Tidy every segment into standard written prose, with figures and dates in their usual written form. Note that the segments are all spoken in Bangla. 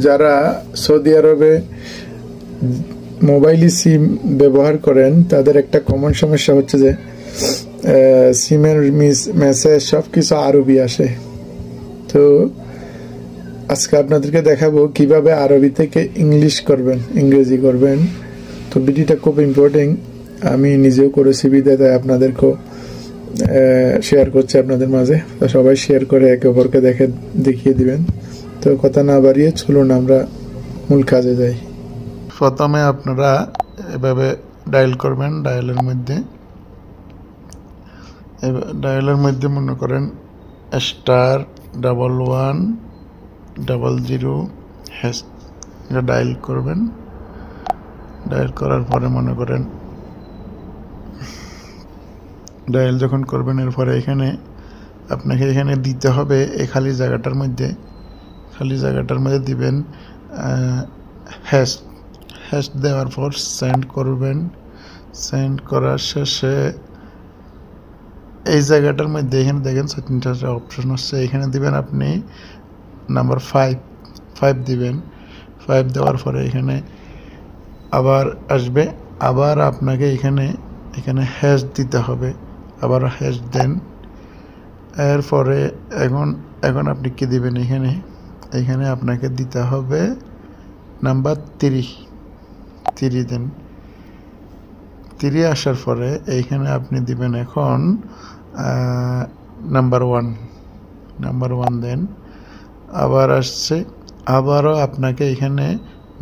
যারা সৌদি আরবে মোবাইল সিম ব্যবহার করেন তাদের একটা কমন সমস্যা হচ্ছে যে সিমের মেসেজ সব কিছু আরবি আসে। তো আজকে আপনাদেরকে দেখাবো কিভাবে আরবি থেকে ইংরেজি করবেন। তো ভিডিওটা খুব ইম্পর্টেন্ট, আমি নিজেও করেছি বিদায় তাই আপনাদেরকেও শেয়ার করছি আপনাদের মাঝে। তো সবাই শেয়ার করে একে অপরকে দেখিয়ে দিবেন। তো কথা না বাড়িয়ে চলুন আমরা মূল কাজে যাই। প্রথমে আপনারা এভাবে ডায়াল করবেন। ডায়ালের মধ্যে মনে করেন *1100# এটা ডায়াল করবেন। ডায়াল করার পরে মনে করেন ডায়াল যখন করবেন এরপরে আপনাকে এখানে দিতে হবে এই খালি জায়গাটার মধ্যে দিবেন হ্যাশ দেওয়ার পর সেন্ড করবেন। সেন্ড করার শেষে এই জায়গাটার মধ্যে এখানে দেখেন 3টা অপশন আসছে, এখানে দিবেন আপনি নাম্বার 5 দিবেন। 5 দেওয়ার পরে এখানে আবার আসবে, আবার আপনাকে এখানে হ্যাশ দিতে হবে, আবার হ্যাশ দেন। এরপরে এখন আপনি কি দিবেন, এখানে আপনাকে দিতে হবে নাম্বার 3 দেন। 3 আসার পরে এইখানে আপনি দিবেন এখন নাম্বার 1 দেন। আবার আসছে, আবারও আপনাকে এখানে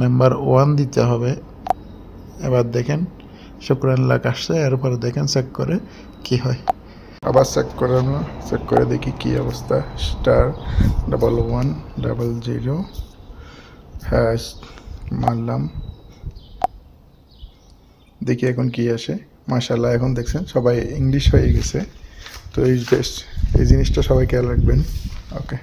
নাম্বার 1 দিতে হবে। এবার দেখেন শুকরান লাখ আসছে। এরপরে দেখেন চেক করে কি হয়। আবার চেক করে দেখি কি অবস্থা। *1100# মারলাম, দেখি এখন কি আসে। মাশাআল্লাহ, এখন দেখছেন সবাই ইংলিশ হয়ে গেছে। তো এই জিনিসটা সবাই খেয়াল রাখবেন। ওকে।